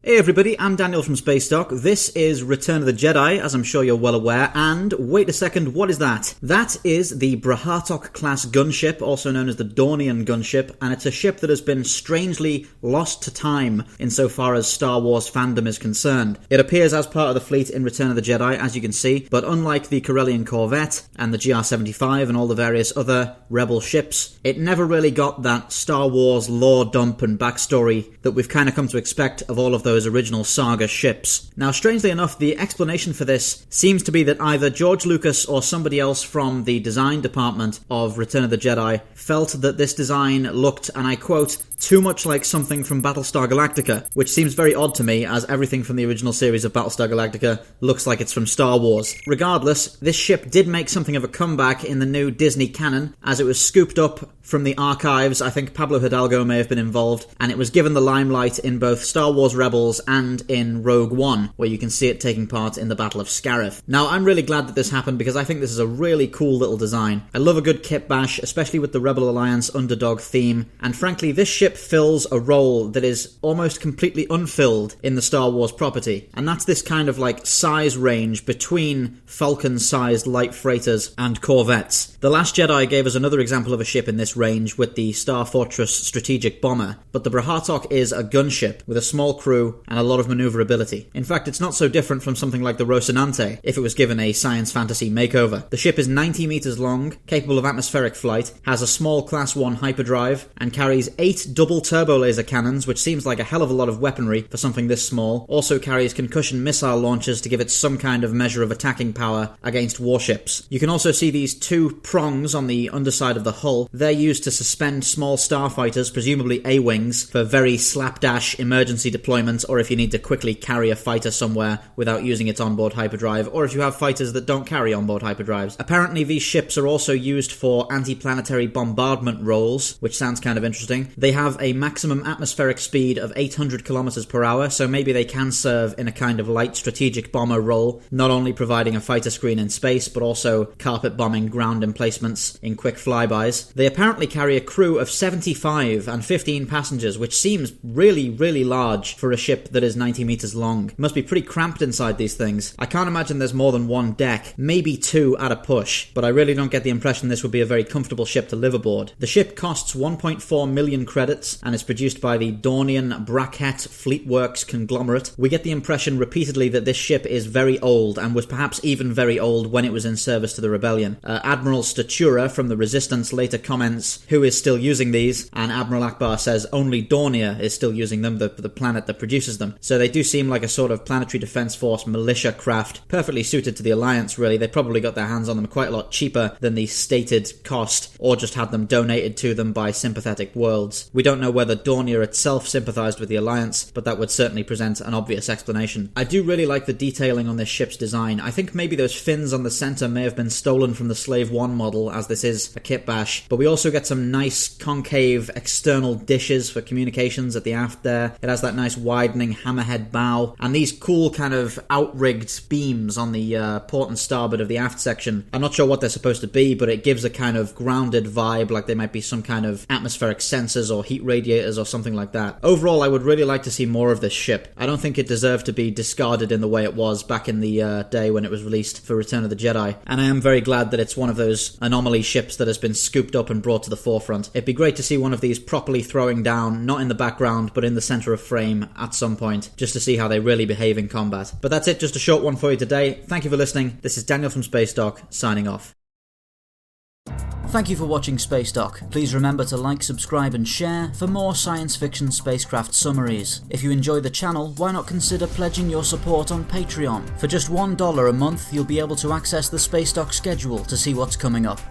Hey everybody, I'm Daniel from Spacedock. This is Return of the Jedi, as I'm sure you're well aware, and wait a second, what is that? That is the Braha'tok class gunship, also known as the Dornian gunship, and it's a ship that has been strangely lost to time insofar as Star Wars fandom is concerned. It appears as part of the fleet in Return of the Jedi, as you can see, but unlike the Corellian Corvette and the GR-75 and all the various other Rebel ships, it never really got that Star Wars lore dump and backstory that we've kind of come to expect of all of those original saga ships. Now, strangely enough, the explanation for this seems to be that either George Lucas or somebody else from the design department of Return of the Jedi felt that this design looked, and I quote, too much like something from Battlestar Galactica, which seems very odd to me as everything from the original series of Battlestar Galactica looks like it's from Star Wars. Regardless, this ship did make something of a comeback in the new Disney canon, as it was scooped up from the archives. I think Pablo Hidalgo may have been involved, and it was given the limelight in both Star Wars Rebels and in Rogue One, where you can see it taking part in the Battle of Scarif. Now, I'm really glad that this happened because I think this is a really cool little design. I love a good kit bash, especially with the Rebel Alliance underdog theme, and frankly, this ship fills a role that is almost completely unfilled in the Star Wars property, and that's this kind of like size range between Falcon-sized light freighters and corvettes. The Last Jedi gave us another example of a ship in this range with the Star Fortress strategic bomber, but the Braha'tok is a gunship with a small crew and a lot of maneuverability. In fact, it's not so different from something like the Rocinante if it was given a science fantasy makeover. The ship is 90 meters long, capable of atmospheric flight, has a small Class 1 hyperdrive, and carries 8 double turbo laser cannons, which seems like a hell of a lot of weaponry for something this small. Also carries concussion missile launchers to give it some kind of measure of attacking power against warships. You can also see these two prongs on the underside of the hull. They're used to suspend small starfighters, presumably A-wings, for very slapdash emergency deployments, or if you need to quickly carry a fighter somewhere without using its onboard hyperdrive, or if you have fighters that don't carry onboard hyperdrives. Apparently these ships are also used for anti-planetary bombardment roles, which sounds kind of interesting. They have a maximum atmospheric speed of 800 kilometers per hour, so maybe they can serve in a kind of light strategic bomber role, not only providing a fighter screen in space, but also carpet bombing ground emplacements in quick flybys. They apparently carry a crew of 75 and 15 passengers, which seems really, really large for a ship that is 90 meters long. It must be pretty cramped inside these things. I can't imagine there's more than one deck, maybe two at a push, but I really don't get the impression this would be a very comfortable ship to live aboard. The ship costs 1.4 million credits, and is produced by the Dornian Braha'tok Fleetworks conglomerate. We get the impression repeatedly that this ship is very old, and was perhaps even very old when it was in service to the rebellion. Admiral Statura from the Resistance later comments who is still using these, and Admiral Akbar says only Dornier is still using them, the planet that produces them. So they do seem like a sort of planetary defense force militia craft, perfectly suited to the Alliance really. They probably got their hands on them quite a lot cheaper than the stated cost, or just had them donated to them by sympathetic worlds. We don't know whether Dornier itself sympathized with the Alliance, but that would certainly present an obvious explanation. I do really like the detailing on this ship's design. I think maybe those fins on the center may have been stolen from the Slave 1 model, as this is a kit bash, but we also get some nice concave external dishes for communications at the aft there. It has that nice widening hammerhead bow, and these cool kind of outrigged beams on the port and starboard of the aft section. I'm not sure what they're supposed to be, but it gives a kind of grounded vibe, like they might be some kind of atmospheric sensors or heat radiators or something like that. Overall, I would really like to see more of this ship. I don't think it deserved to be discarded in the way it was back in the day when it was released for Return of the Jedi, and I am very glad that it's one of those anomaly ships that has been scooped up and brought to the forefront. It'd be great to see one of these properly throwing down, not in the background, but in the center of frame at some point, just to see how they really behave in combat. But that's it, just a short one for you today. Thank you for listening. This is Daniel from Spacedock, signing off. Thank you for watching Spacedock. Please remember to like, subscribe and share for more science fiction spacecraft summaries. If you enjoy the channel, why not consider pledging your support on Patreon? For just $1 a month, you'll be able to access the Spacedock schedule to see what's coming up.